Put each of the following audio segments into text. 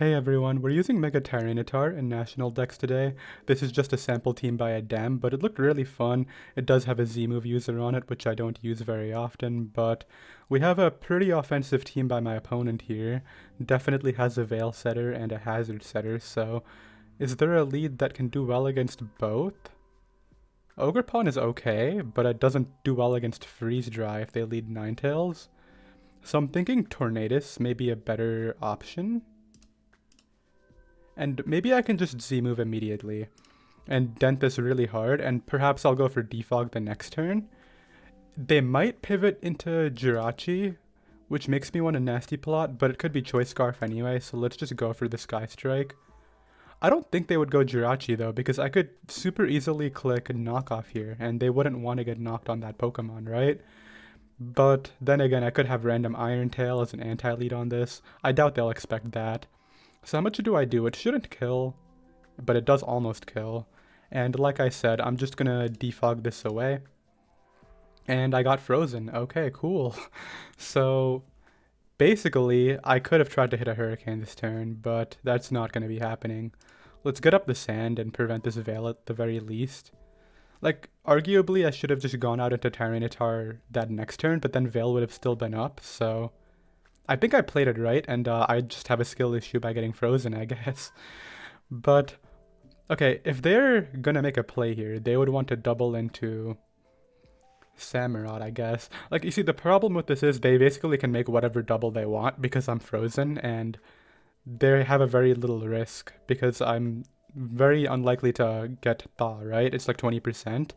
Hey everyone, we're using Mega Tyranitar in National Decks today. This is just a sample team by a dam, but it looked really fun. It does have a Z-move user on it, which I don't use very often, but we have a pretty offensive team by my opponent here. Definitely has a Veil Setter and a Hazard Setter, so is there a lead that can do well against both? Ogerpon is okay, but it doesn't do well against Freeze Dry if they lead Ninetales. So I'm thinking Tornadus may be a better option. And maybe I can just Z-move immediately and dent this really hard, and perhaps I'll go for Defog the next turn. They might pivot into Jirachi, which makes me want a Nasty Plot, but it could be Choice Scarf anyway, so let's just go for the Sky Strike. I don't think they would go Jirachi though, because I could super easily click Knock Off here, and they wouldn't want to get knocked on that Pokemon, right? But then again, I could have random Iron Tail as an anti-lead on this. I doubt they'll expect that. So how much do I do? It shouldn't kill, but it does almost kill. And like I said, I'm just gonna defog this away. And I got frozen. Okay, cool. So basically, I could have tried to hit a Hurricane this turn, but that's not gonna be happening. Let's get up the sand and prevent this Veil at the very least. Like, arguably, I should have just gone out into Tyranitar that next turn, but then Veil would have still been up, so I think I played it right, and I just have a skill issue by getting frozen, I guess. But, okay, if they're gonna make a play here, they would want to double into Samurott, I guess. Like, you see, the problem with this is they basically can make whatever double they want because I'm frozen, and they have a very little risk because I'm very unlikely to get Thaw, right? It's like 20%.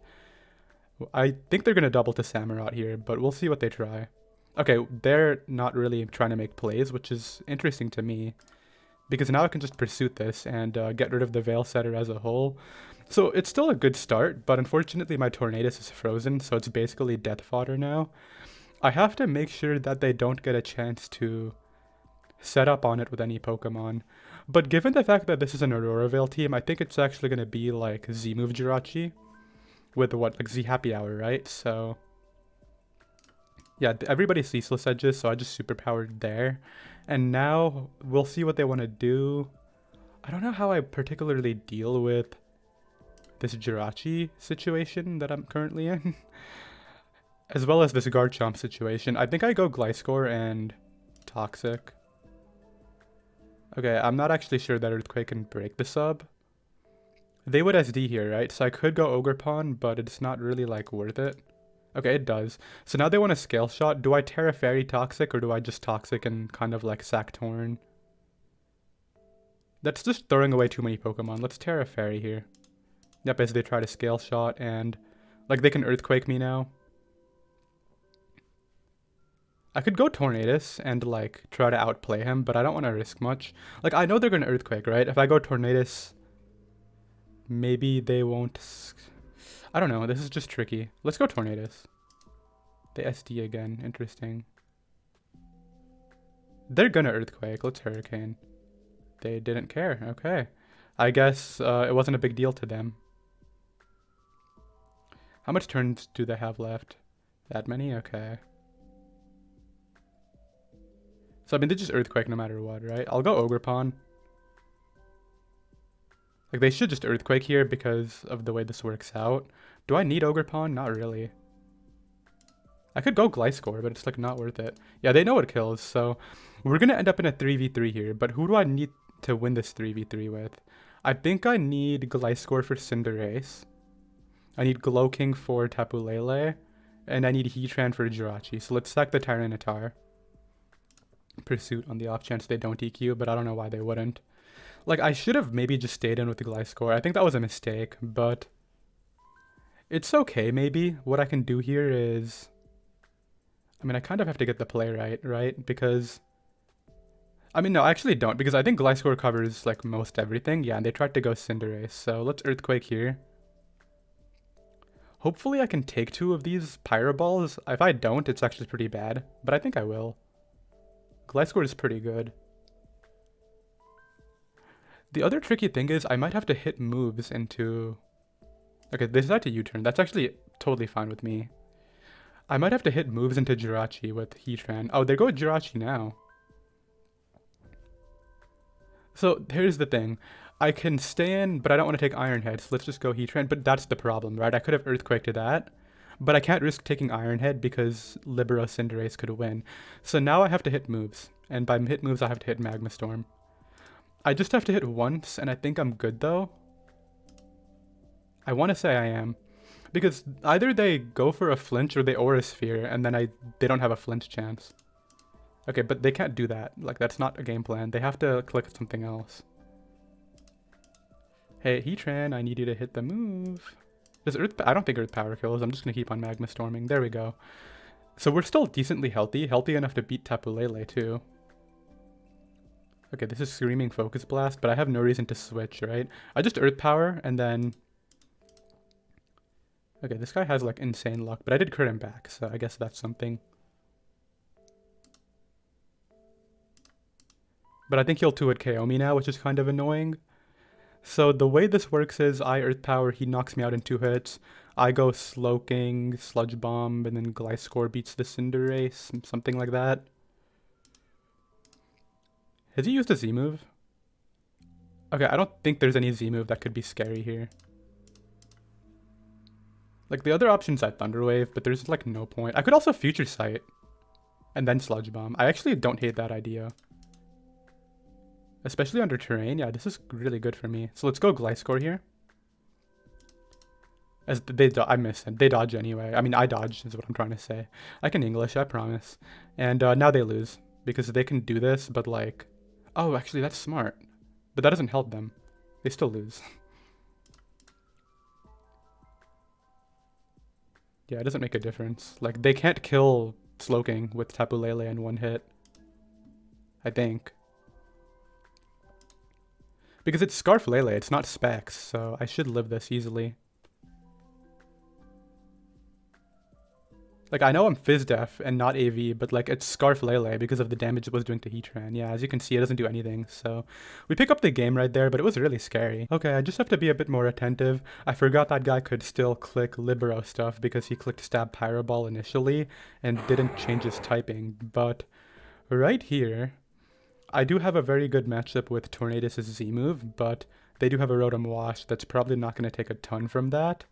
I think they're gonna double to Samurott here, but we'll see what they try. Okay, they're not really trying to make plays, which is interesting to me. Because now I can just Pursuit this and get rid of the Veil Setter as a whole. So it's still a good start, but unfortunately my Tornadus is frozen, so it's basically death fodder now. I have to make sure that they don't get a chance to set up on it with any Pokemon. But given the fact that this is an Aurora Veil team, I think it's actually going to be like Z-move Jirachi with what, like Z Happy Hour, right? So yeah, everybody's ceaseless edges, so I just superpowered there. And now we'll see what they want to do. I don't know how I particularly deal with this Jirachi situation that I'm currently in. As well as this Garchomp situation. I think I go Gliscor and Toxic. Okay, I'm not actually sure that Earthquake can break the sub. They would SD here, right? So I could go Ogerpon, but it's not really like worth it. Okay, it does. So now they want a Scale Shot. Do I Terra Fairy Toxic or do I just Toxic and kind of like Sack Torn? That's just throwing away too many Pokemon. Let's Terra Fairy here. Yep, as they try to Scale Shot and like they can Earthquake me now. I could go Tornadus and like try to outplay him, but I don't want to risk much. Like I know they're going to Earthquake, right? If I go Tornadus, maybe they won't... I don't know, this is just tricky. Let's go Tornadus. They SD again, interesting. They're gonna Earthquake, let's Hurricane. They didn't care, okay. I guess it wasn't a big deal to them. How much turns do they have left? That many? Okay. So I mean, they just Earthquake no matter what, right? I'll go Ogerpon. Like, they should just Earthquake here because of the way this works out. Do I need Ogerpon? Not really. I could go Gliscor, but it's, like, not worth it. Yeah, they know it kills, so we're going to end up in a 3v3 here. But who do I need to win this 3v3 with? I think I need Gliscor for Cinderace. I need Glowking for Tapu Lele. And I need Heatran for Jirachi. So let's sack the Tyranitar. Pursuit on the off chance they don't EQ, but I don't know why they wouldn't. Like, I should have maybe just stayed in with the Gliscor. I think that was a mistake, but it's okay, maybe. What I can do here is... I mean, I kind of have to get the play right? Because... I mean, no, I actually don't, because I think Gliscor covers, like, most everything. Yeah, and they tried to go Cinderace, so let's Earthquake here. Hopefully I can take two of these Pyro Balls. If I don't, it's actually pretty bad, but I think I will. Gliscor is pretty good. The other tricky thing is I might have to hit moves into... Okay, they decide to U-turn. That's actually totally fine with me. I might have to hit moves into Jirachi with Heatran. Oh, they go with Jirachi now. So here's the thing. I can stay in, but I don't want to take Iron Head, so let's just go Heatran. But that's the problem, right? I could have Earthquake to that, but I can't risk taking Iron Head because Libero Cinderace could win. So now I have to hit moves, and by hit moves I have to hit Magma Storm. I just have to hit once, and I think I'm good though. I want to say I am. Because either they go for a flinch or they Aura Sphere, and then they don't have a flinch chance. Okay, but they can't do that. Like, that's not a game plan. They have to click something else. Hey, Heatran, I need you to hit the move. Does Earth... I don't think Earth Power kills. I'm just going to keep on Magma Storming. There we go. So we're still decently healthy. Healthy enough to beat Tapu Lele, too. Okay, this is Screaming Focus Blast, but I have no reason to switch, right? I just Earth Power, and then... Okay, this guy has, like, insane luck, but I did crit him back, so I guess that's something. But I think he'll 2-hit KO me now, which is kind of annoying. So the way this works is I Earth Power, he knocks me out in 2 hits. I go Slowking, Sludge Bomb, and then Gliscor beats the Cinderace, something like that. Has he used a Z move? Okay, I don't think there's any Z move that could be scary here. Like, the other option's at Thunder Wave, but there's, like, no point. I could also Future Sight and then Sludge Bomb. I actually don't hate that idea. Especially under terrain. Yeah, this is really good for me. So let's go Gliscor here. As I miss him. They dodge anyway. I mean, I dodge is what I'm trying to say. I can English, I promise. And now they lose. Because they can do this, but like... Oh, actually, that's smart. But that doesn't help them. They still lose. Yeah, it doesn't make a difference. Like, they can't kill Slowking with Tapu Lele in 1 hit. I think. Because it's Scarf Lele, it's not Specs, so I should live this easily. Like, I know I'm Fizz Def and not AV, but like, it's Scarf Lele because of the damage it was doing to Heatran. Yeah, as you can see, it doesn't do anything, so... We pick up the game right there, but it was really scary. Okay, I just have to be a bit more attentive. I forgot that guy could still click Libero stuff because he clicked Stab Pyro Ball initially and didn't change his typing, but... Right here... I do have a very good matchup with Tornadus' Z move, but they do have a Rotom Wash that's probably not going to take a ton from that.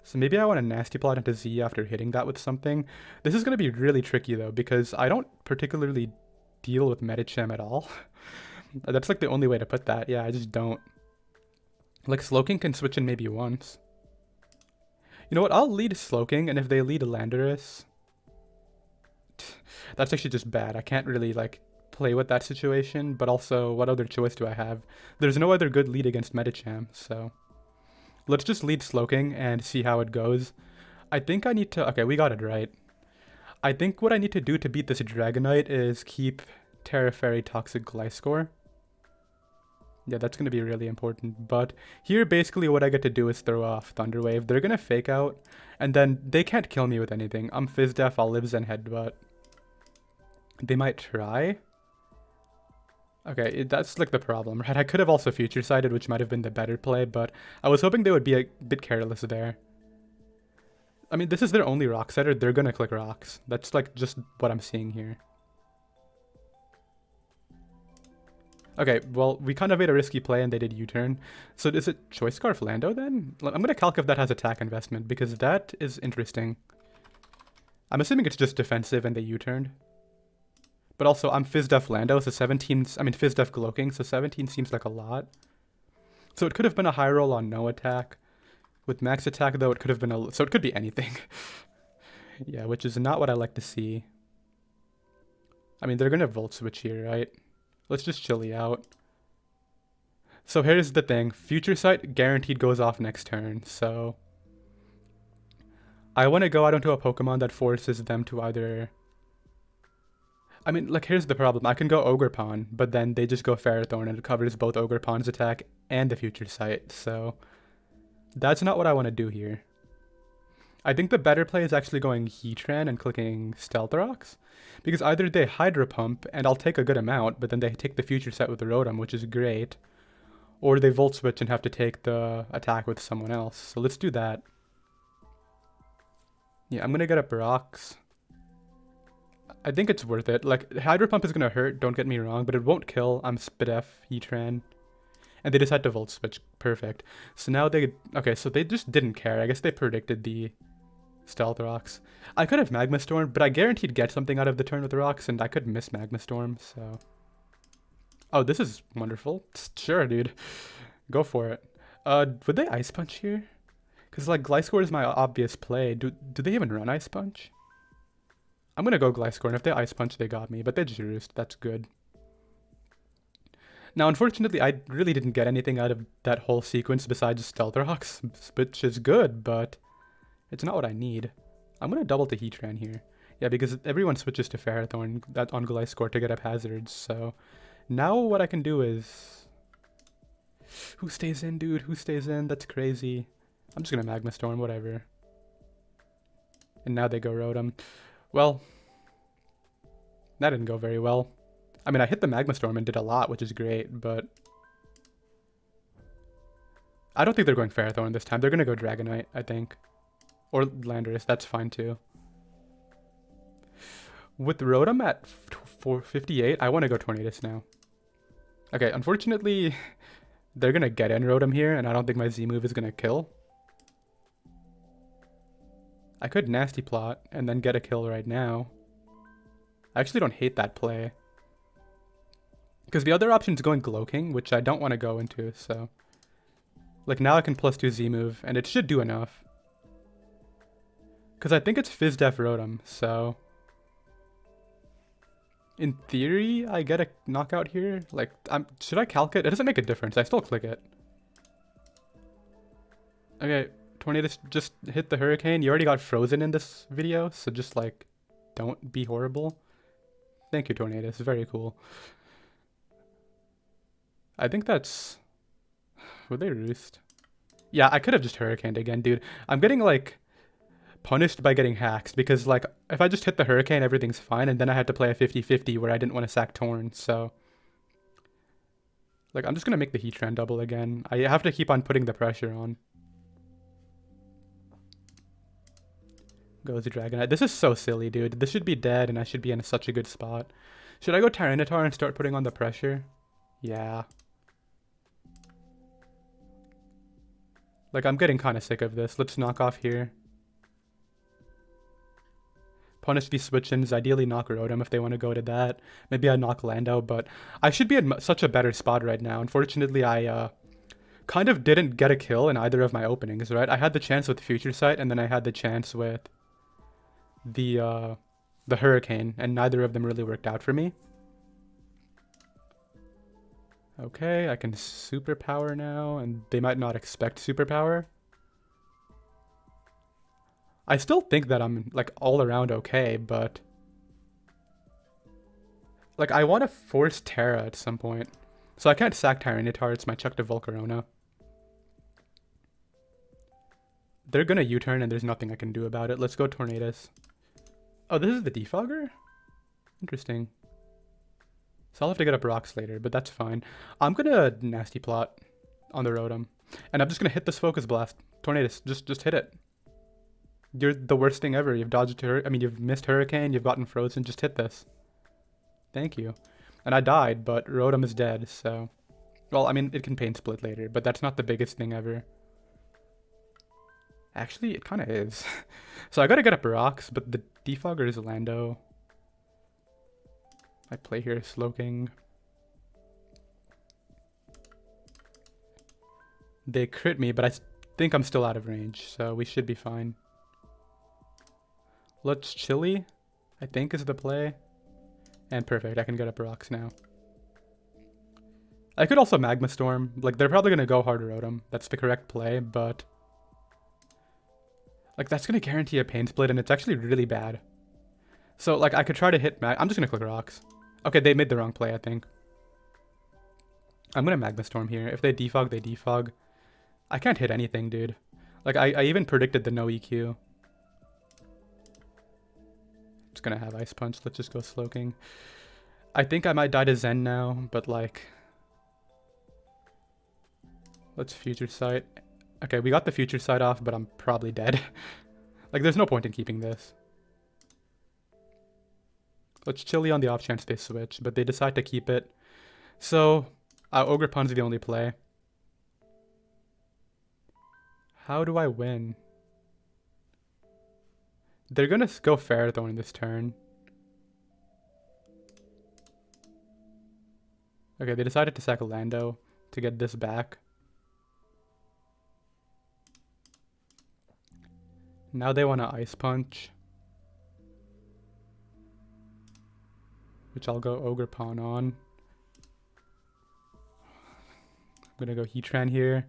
So maybe I want to Nasty Plot into Z after hitting that with something. This is going to be really tricky though, because I don't particularly deal with Medicham at all. That's like the only way to put that. Yeah, I just don't. Like, Slowking can switch in maybe once. You know what, I'll lead Slowking, and if they lead Landorus... That's actually just bad. I can't really, like... play with that situation, but also what other choice do I have? There's no other good lead against Medicham, so let's just lead Slowking and see how it goes. I think I need to... Okay, we got it right. I think what I need to do to beat this Dragonite is keep Terra Fairy Toxic Gliscor. Yeah, that's going to be really important, but here basically what I get to do is throw off Thunder Wave. They're going to Fake Out, and then they can't kill me with anything. I'm Fizz Def, I'll Live Zen Headbutt. They might try. Okay, that's like the problem, right? I could have also Future Sighted, which might have been the better play, but I was hoping they would be a bit careless there. I mean, this is their only Rock Setter. They're gonna click Rocks. That's like just what I'm seeing here. Okay, well, we kind of made a risky play and they did U-turn. So is it Choice Scarf Lando then? I'm gonna calc if that has attack investment, because that is interesting. I'm assuming it's just defensive and they U-turned. But also, I'm Fizz Def Lando, so 17... I mean, Fizz Def Gloking, so 17 seems like a lot. So it could have been a high roll on no attack. With max attack, though, it could have been a... So it could be anything. Yeah, which is not what I like to see. I mean, they're going to Volt Switch here, right? Let's just Chilly out. So here's the thing. Future Sight guaranteed goes off next turn, so... I want to go out into a Pokemon that forces them to either... I mean, like, here's the problem. I can go Ogerpon, but then they just go Ferrothorn, and it covers both Ogerpon's attack and the Future Sight, so... That's not what I want to do here. I think the better play is actually going Heatran and clicking Stealth Rocks, because either they Hydro Pump, and I'll take a good amount, but then they take the Future Sight with the Rotom, which is great, or they Volt Switch and have to take the attack with someone else, so let's do that. Yeah, I'm going to get up Rocks. I think it's worth it. Like, Hydro Pump is gonna hurt, don't get me wrong, but it won't kill. I'm Spidef, Heatran. And they just had to Volt Switch. Perfect. So now they... Okay, so they just didn't care. I guess they predicted the Stealth Rocks. I could have Magma Storm, but I guaranteed get something out of the turn with rocks, and I could miss Magma Storm, so... Oh, this is wonderful. Sure, dude. Go for it. Would they Ice Punch here? Because, like, Gliscor is my obvious play. Do they even run Ice Punch? I'm gonna go Gliscor, and if they Ice Punch, they got me. But they just Roost. That's good. Now, unfortunately, I really didn't get anything out of that whole sequence besides Stealth Rocks, which is good, but it's not what I need. I'm gonna double to Heatran here. Yeah, because everyone switches to Ferrothorn on Gliscor to get up hazards, so... Now what I can do is... Who stays in, dude? Who stays in? That's crazy. I'm just gonna Magma Storm, whatever. And now they go Rotom. Well, that didn't go very well. I mean, I hit the Magma Storm and did a lot, which is great, but... I don't think they're going Ferrothorn this time. They're gonna go Dragonite, I think. Or Landorus, that's fine too. With Rotom at 458, I want to go Tornadus now. Okay, unfortunately, they're going to get in Rotom here, and I don't think my Z-move is going to kill. I could Nasty Plot and then get a kill right now. I actually don't hate that play. Because the other option is going Glowking, which I don't want to go into, so... Like, now I can +2 Z-move, and it should do enough. Because I think it's Fizz Def Rotom, so... In theory, I get a knockout here. Like, should I calc it? It doesn't make a difference. I still click it. Okay, Tornadus just hit the Hurricane. You already got frozen in this video, so just, like, don't be horrible. Thank you, Tornadus. Very cool. I think that's... Would they Roost? Yeah, I could have just Hurricaned again, dude. I'm getting, like... punished by getting hacks because, like, if I just hit the Hurricane, everything's fine, and then I had to play a 50-50 where I didn't want to sack Torn, so... Like, I'm just gonna make the Heatran double again. I have to keep on putting the pressure on. Goes the Dragonite. This is so silly, dude. This should be dead, and I should be in such a good spot. Should I go Tyranitar and start putting on the pressure? Yeah. Like, I'm getting kind of sick of this. Let's knock off here. Punish these switch-ins, ideally knock Rotom if they want to go to that. Maybe I knock Lando, but I should be in such a better spot right now. Unfortunately, I kind of didn't get a kill in either of my openings, right? I had the chance with Future Sight, and then I had the chance with the Hurricane, and neither of them really worked out for me. Okay, I can Superpower now, and they might not expect Superpower. I still think that I'm, like, all around okay, but... Like, I want to force Terra at some point. So I can't sack Tyranitar, it's my Chuck to Volcarona. They're gonna U-turn and there's nothing I can do about it. Let's go Tornadus. Oh, this is the Defogger? Interesting. So I'll have to get up rocks later, but that's fine. I'm gonna Nasty Plot on the Rotom. And I'm just gonna hit this Focus Blast. Tornadus, just hit it. You're the worst thing ever. You've dodged you've missed Hurricane, you've gotten frozen, just hit this. Thank you. And I died, but Rotom is dead, so... Well, I mean, it can Pain Split later, but that's not the biggest thing ever. Actually, it kind of is. So I gotta get up rocks, but the Defogger is Lando. I play here Slowking. They crit me, but I think I'm still out of range, so we should be fine. Let's Chili, I think is the play. And perfect, I can get up rocks now. I could also Magma Storm. Like, they're probably going to go hard Rotom. That's the correct play, but... Like, that's going to guarantee a Pain Split, and it's actually really bad. So, like, I could try to hit I'm just going to click rocks. Okay, they made the wrong play, I think. I'm going to Magma Storm here. If they defog, they defog. I can't hit anything, dude. Like, I even predicted the no EQ. Just gonna have Ice Punch. Let's just go Slowking. I think I might die to Zen now, but like... Let's Future Sight. Okay, we got the Future Sight off, but I'm probably dead. Like, there's no point in keeping this. Let's chili on the off chance they switch, but they decide to keep it. So, Ogre Pawn's the only play. How do I win? They're gonna go Ferrothorn this turn. Okay, they decided to sack Lando to get this back. Now they want to Ice Punch, which I'll go Ogre Pawn on. I'm gonna go Heatran here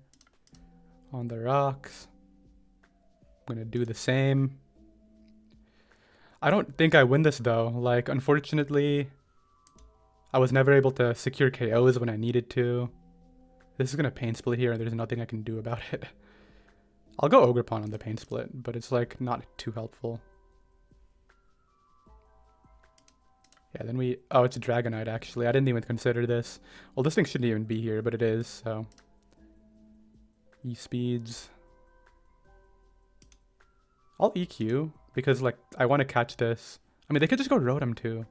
on the rocks. I'm gonna do the same. I don't think I win this though. Like, unfortunately, I was never able to secure KOs when I needed to. This is gonna Pain Split here, and there's nothing I can do about it. I'll go Ogre Pawn on the Pain Split, but it's like not too helpful. Yeah, then we... Oh, it's a Dragonite, actually. I didn't even consider this. Well, this thing shouldn't even be here, but it is, so... E-Speeds. I'll EQ, because, like, I want to catch this. I mean, they could just go Rotom, too.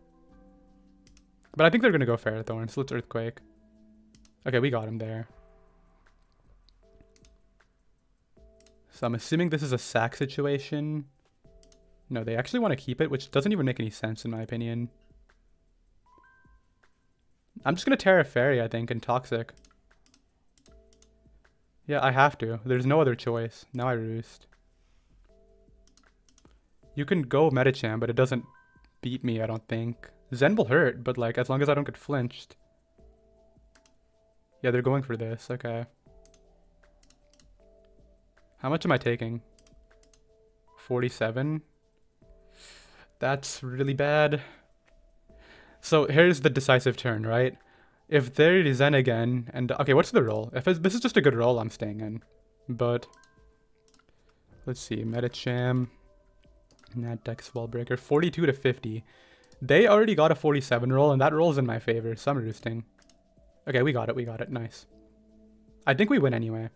But I think they're going to go Ferrothorn, so let's Earthquake. Okay, we got him there. So I'm assuming this is a sack situation. No, they actually want to keep it, which doesn't even make any sense in my opinion. I'm just going to Terra Fairy, I think, and Toxic. Yeah, I have to. There's no other choice. Now I Roost. You can go Medicham, but it doesn't beat me, I don't think. Zen will hurt, but like, as long as I don't get flinched. Yeah, they're going for this. Okay. How much am I taking? 47? That's really bad. So here's the decisive turn, right? If they're Zen again, and... Okay, what's the roll? If this is just a good roll, I'm staying in. But... Let's see. Medicham. Natdex Wallbreaker. 42 to 50. They already got a 47 roll, and that roll's in my favor, so I'm roosting. Okay, we got it. We got it. Nice. I think we win anyway.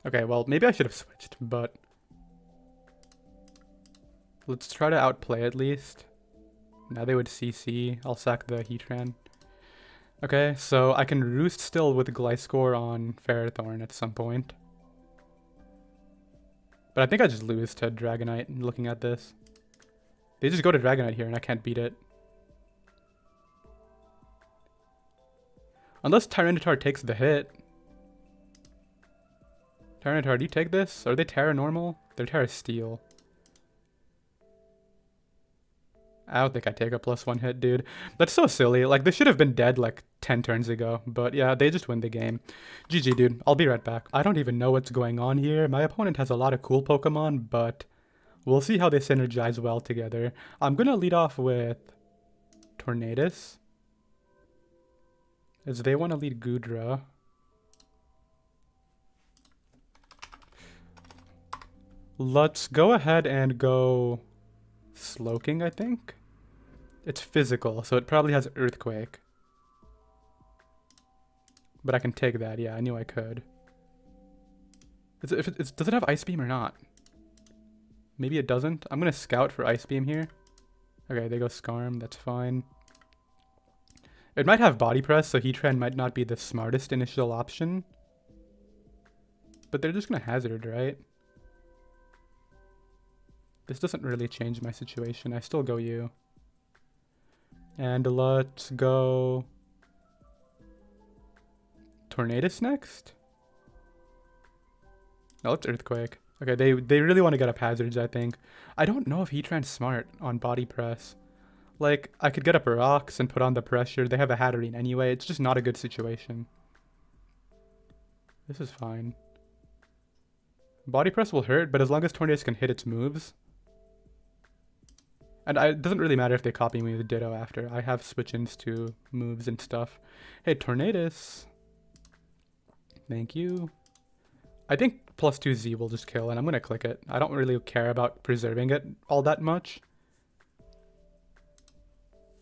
Okay, well, maybe I should have switched, but... Let's try to outplay at least. Now they would CC. I'll sack the Heatran. Okay, so I can Roost still with Gliscor on Ferrothorn at some point. But I think I just lose to Dragonite looking at this. They just go to Dragonite here and I can't beat it. Unless Tyranitar takes the hit. Tyranitar, do you take this? Are they Terra Normal? They're Terra Steel. I don't think I take a +1 hit, dude. That's so silly. Like, this should have been dead like 10 turns ago. But yeah, they just win the game. GG, dude. I'll be right back. I don't even know what's going on here. My opponent has a lot of cool Pokemon, but we'll see how they synergize well together. I'm going to lead off with Tornadus, as they want to lead Goodra. Let's go ahead and go Slowking, I think. It's physical, so it probably has Earthquake. But I can take that. Yeah, I knew I could. Does it have Ice Beam or not? Maybe it doesn't. I'm going to Scout for Ice Beam here. Okay, they go Scarm. That's fine. It might have Body Press, so Heatran might not be the smartest initial option. But they're just going to Hazard, right? This doesn't really change my situation. I still go you. And let's go Tornadus next. No, let's Earthquake. Okay, they really want to get up hazards, I think. I don't know if Heatran's smart on Body Press. Like, I could get up rocks and put on the pressure. They have a Hatterene anyway. It's just not a good situation. This is fine. Body Press will hurt, but as long as Tornadus can hit its moves. And it doesn't really matter if they copy me with Ditto after. I have switch-ins to moves and stuff. Hey, Tornadus. Thank you. I think +2 Z will just kill, and I'm going to click it. I don't really care about preserving it all that much.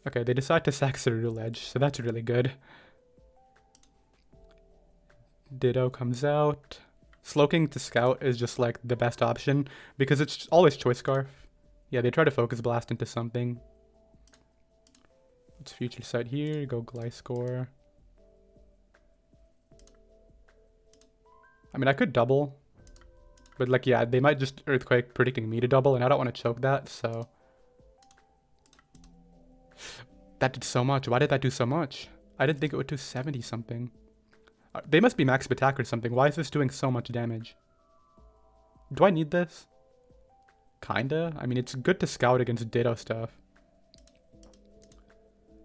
Okay, they decide to sack Ceruledge, so that's really good. Ditto comes out. Slowking to Scout is just like the best option, because it's always Choice Scarf. Yeah, they try to focus blast into something. Let's future sight here, go Gliscor. I mean, I could double. But like, yeah, they might just Earthquake predicting me to double, and I don't want to choke that, so. That did so much. Why did that do so much? I didn't think it would do 70 something. They must be max attack or something. Why is this doing so much damage? Do I need this? Kinda. I mean, it's good to scout against Ditto stuff.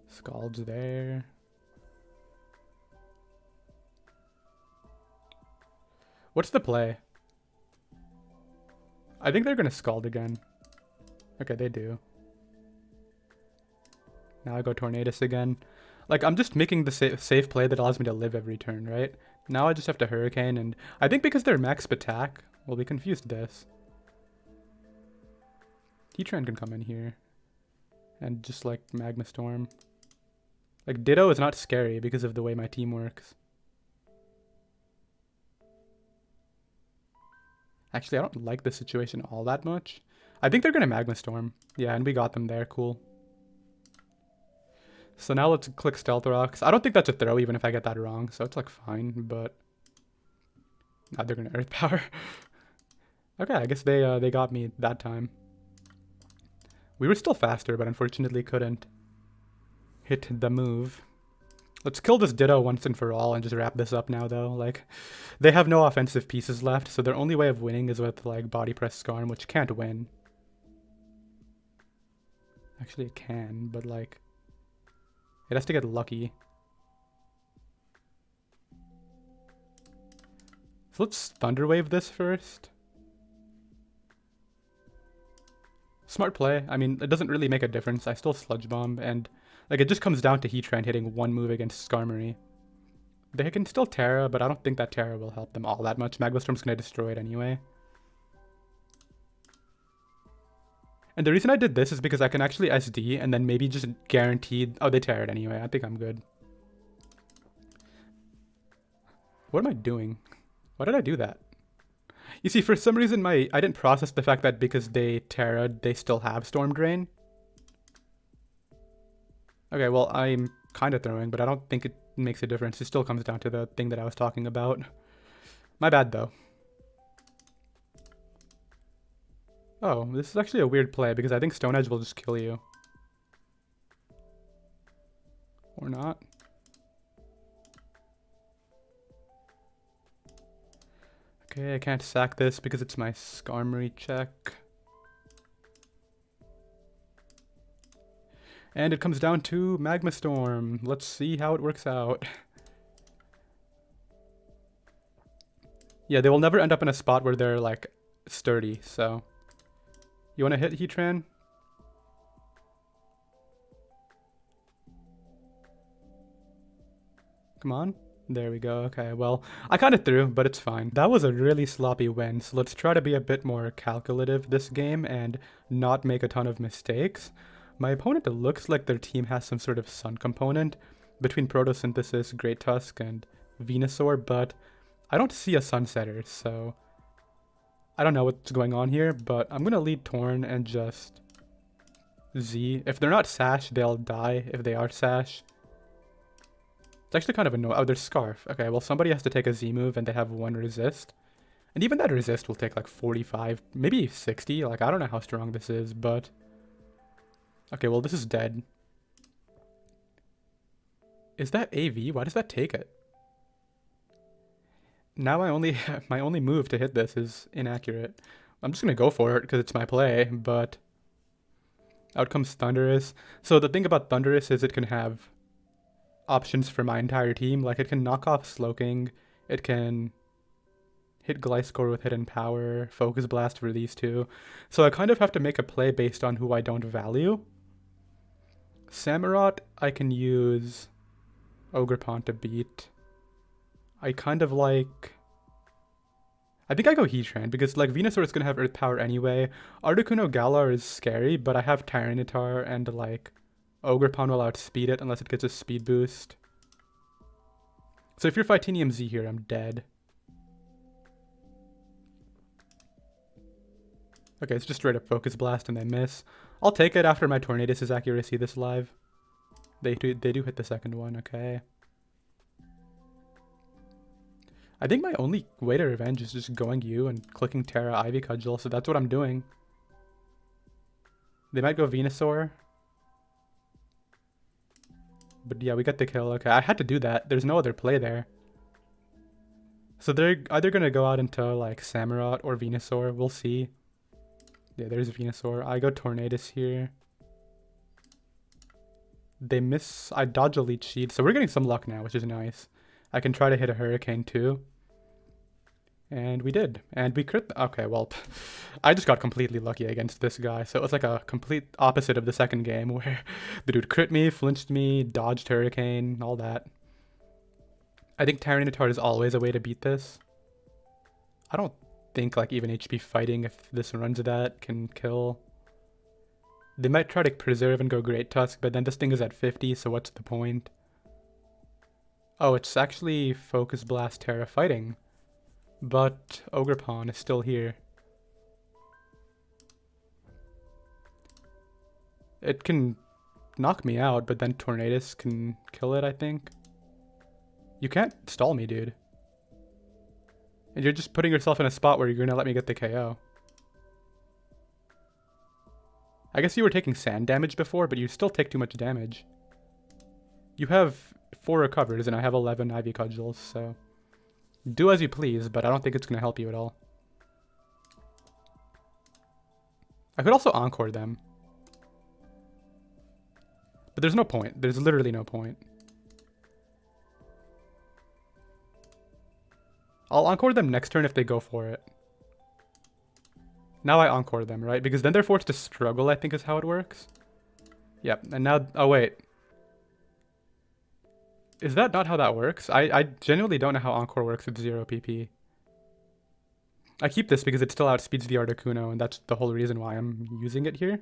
Scald's there. What's the play? I think they're gonna Scald again. Okay, they do. Now I go Tornadus again. Like, I'm just making the safe play that allows me to live every turn, right? Now I just have to Hurricane, and I think because they're max attack, well, we confused this. Heatran can come in here. And just, like, Magma Storm. Like, Ditto is not scary because of the way my team works. Actually, I don't like this situation all that much. I think they're going to Magma Storm. Yeah, and we got them there. Cool. So now let's click Stealth Rocks. I don't think that's a throw even if I get that wrong. So it's like fine, but now they're going to Earth Power. Okay, I guess they got me that time. We were still faster, but unfortunately couldn't hit the move. Let's kill this Ditto once and for all and just wrap this up now, though. Like, they have no offensive pieces left, so their only way of winning is with, like, Body Press Skarm, which can't win. Actually, it can, but, like, it has to get lucky. So let's Thunder Wave this first. Smart play. I mean, it doesn't really make a difference. I still Sludge Bomb, and like it just comes down to Heatran hitting one move against Skarmory. They can still Terra, but I don't think that Terra will help them all that much. Magma Storm's gonna destroy it anyway. And the reason I did this is because I can actually SD and then maybe just guaranteed... Oh, they Terra it anyway. I think I'm good. What am I doing? Why did I do that? You see, for some reason, I didn't process the fact that because they Terra'd, they still have Storm Drain. Okay, well, I'm kind of throwing, but I don't think it makes a difference. It still comes down to the thing that I was talking about. My bad, though. Oh, this is actually a weird play, because I think Stone Edge will just kill you. Or not. Okay, I can't sack this because it's my Skarmory check. And it comes down to Magma Storm. Let's see how it works out. Yeah, they will never end up in a spot where they're, like, sturdy, so... You want to hit Heatran? Come on. There we go. Okay, well, I kind of threw, but it's fine. That was a really sloppy win, so let's try to be a bit more calculative this game and not make a ton of mistakes. My opponent, it looks like their team has some sort of sun component between Photosynthesis, Great Tusk, and Venusaur, but I don't see a Sunsetter, so I don't know what's going on here, but I'm going to lead Torn and just Z. If they're not Sash, they'll die. If they are Sash... It's actually kind of annoying. Oh, there's Scarf. Okay, well, somebody has to take a Z move, and they have one resist. And even that resist will take, like, 45, maybe 60. Like, I don't know how strong this is, but... Okay, well, this is dead. Is that AV? Why does that take it? Now my only move to hit this is inaccurate. I'm just going to go for it, because it's my play, but... Out comes Thundurus. So the thing about Thundurus is it can have... options for my entire team. Like, it can knock off Slowking, it can hit Gliscor with Hidden Power, Focus Blast for these two. So I kind of have to make a play based on who I don't value. Samurott, I can use Ogerpon to beat. I kind of like... I think I go Heatran, because like Venusaur is going to have Earth Power anyway. Articuno Galar is scary, but I have Tyranitar and like... Ogerpon will outspeed it unless it gets a speed boost. So if you're Fightinium Z here, I'm dead. Okay, it's just straight up Focus Blast and they miss. I'll take it after my Tornadus' accuracy this live. They do hit the second one, okay. I think my only way to revenge is just going you and clicking Terra Ivy Cudgel, so that's what I'm doing. They might go Venusaur. But yeah, we got the kill. Okay, I had to do that. There's no other play there. So they're either going to go out into like Samurott or Venusaur. We'll see. Yeah, there's Venusaur. I go Tornadus here. They miss. I dodge a Leech Seed. So we're getting some luck now, which is nice. I can try to hit a Hurricane too. And we did. And we crit. Okay, well, I just got completely lucky against this guy. So it was like a complete opposite of the second game where the dude crit me, flinched me, dodged Hurricane, all that. I think Tyranitar is always a way to beat this. I don't think like even HP fighting, if this runs that, can kill. They might try to preserve and go Great Tusk, but then this thing is at 50, so what's the point? Oh, it's actually Focus Blast Terra fighting. But Ogerpon is still here. It can knock me out, but then Tornadus can kill it, I think. You can't stall me, dude. And you're just putting yourself in a spot where you're gonna let me get the KO. I guess you were taking sand damage before, but you still take too much damage. You have 4 recovers, and I have 11 Ivy Cudgels, so... do as you please, but I don't think it's going to help you at all. I could also Encore them. But there's no point. There's literally no point. I'll Encore them next turn if they go for it. Now I Encore them, right? Because then they're forced to struggle, I think is how it works. Yep, and now... oh, wait. Is that not how that works? I genuinely don't know how Encore works with 0 PP. I keep this because it still outspeeds the Articuno, and that's the whole reason why I'm using it here.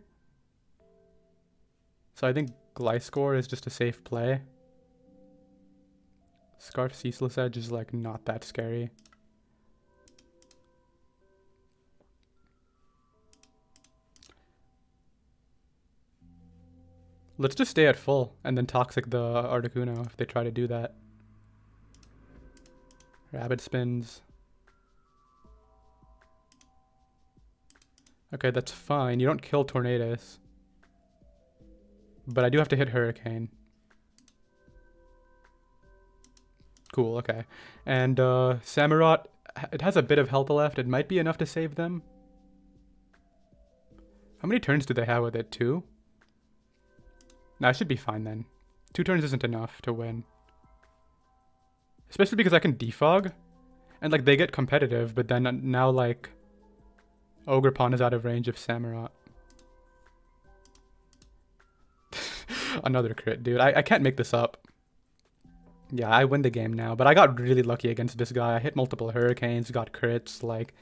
So I think Gliscor is just a safe play. Scarf Ceaseless Edge is like not that scary. Let's just stay at full and then Toxic the Articuno if they try to do that. Rabbit Spins. Okay, that's fine. You don't kill Tornadus. But I do have to hit Hurricane. Cool, okay. And Samurott, it has a bit of health left. It might be enough to save them. How many turns do they have with it? 2? No, I should be fine then. 2 turns isn't enough to win. Especially because I can defog. And like they get competitive, but then now like Ogerpon is out of range of Samurott. Another crit, dude. I can't make this up. Yeah, I win the game now, but I got really lucky against this guy. I hit multiple Hurricanes, got crits, like...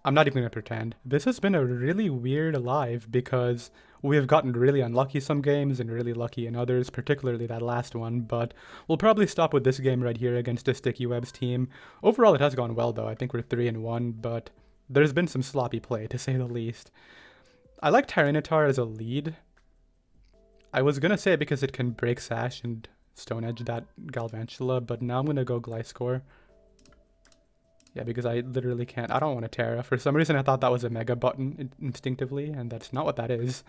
I'm not even going to pretend. This has been a really weird live because we have gotten really unlucky some games and really lucky in others, particularly that last one, but we'll probably stop with this game right here against a Sticky Webs team. Overall, it has gone well, though. I think we're 3-1, but there's been some sloppy play, to say the least. I like Tyranitar as a lead. I was going to say it because it can break Sash and Stone Edge that Galvantula, but now I'm going to go Gliscor. Yeah, because I literally can't. I don't want to Terra. For some reason, I thought that was a Mega button instinctively, and that's not what that is.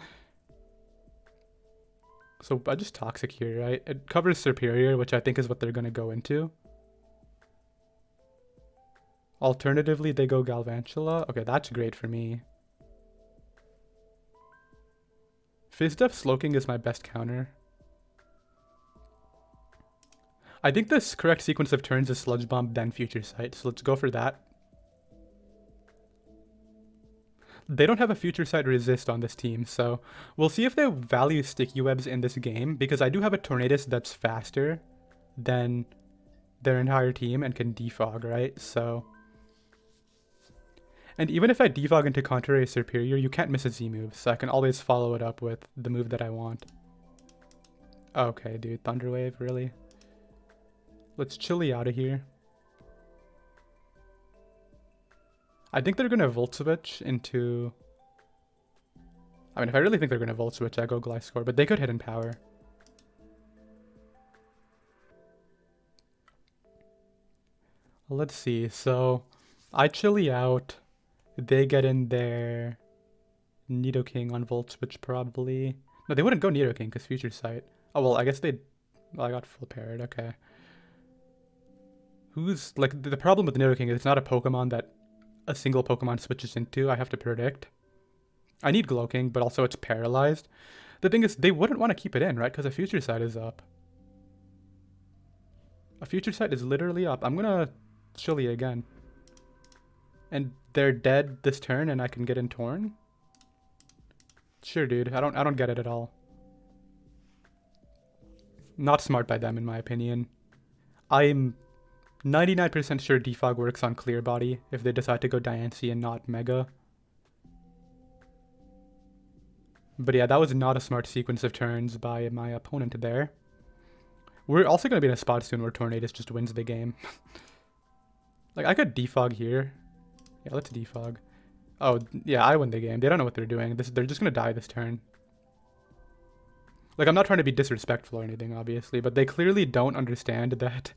So I just Toxic here, right? It covers Superior, which I think is what they're going to go into. Alternatively, they go Galvantula. Okay, that's great for me. Fizdef Slowking is my best counter. I think this correct sequence of turns is Sludge Bomb, then Future Sight, so let's go for that. They don't have a Future Sight resist on this team, so we'll see if they value Sticky Webs in this game, because I do have a Tornadus that's faster than their entire team and can defog, right? So... and even if I defog into Contrary Superior, you can't miss a Z move, so I can always follow it up with the move that I want. Okay, dude, Thunder Wave, really? Let's Chili out of here. I think they're going to Volt Switch into I mean, if I really think they're going to Volt Switch, I go Gliscor, but they could Hidden Power. Let's see. So, I Chili out. They get in there. Nidoking on Volt Switch, probably. No, they wouldn't go Nidoking, because Future Sight. Oh, well, I guess they'd... Well, I got Full Parrot, okay. Who's... Like, the problem with Nidoking is it's not a Pokemon that a single Pokemon switches into. I have to predict. I need Glowking, but also it's paralyzed. The thing is, they wouldn't want to keep it in, right? Because a Future Sight is up. A Future Sight is literally up. I'm gonna Chili again. And they're dead this turn, and I can get in Torn? Sure, dude. I don't get it at all. Not smart by them, in my opinion. I'm 99% sure Defog works on Clear Body if they decide to go Diancie and not Mega. But yeah, that was not a smart sequence of turns by my opponent there. We're also going to be in a spot soon where Tornadus just wins the game. Like, I could Defog here. Yeah, let's Defog. Oh, yeah, I win the game. They don't know what they're doing. They're just going to die this turn. Like, I'm not trying to be disrespectful or anything, obviously, but they clearly don't understand that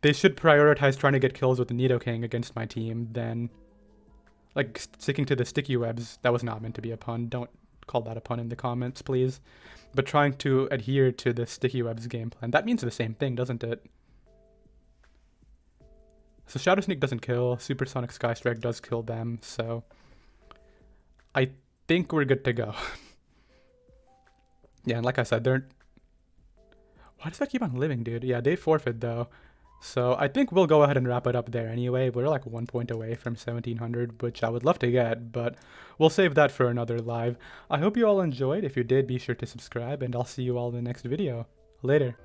they should prioritize trying to get kills with the Nidoking against my team than, like, sticking to the sticky webs. That was not meant to be a pun. Don't call that a pun in the comments, please. But trying to adhere to the sticky webs game plan. That means the same thing, doesn't it? So Shadow Sneak doesn't kill. Supersonic Sky Strike does kill them, so I think we're good to go. Yeah, and like I said, they're... Why does that keep on living, dude? Yeah, they forfeit, though. So I think we'll go ahead and wrap it up there anyway. We're like 1 point away from 1700, which I would love to get, but we'll save that for another live. I hope you all enjoyed. If you did, be sure to subscribe, and I'll see you all in the next video. Later.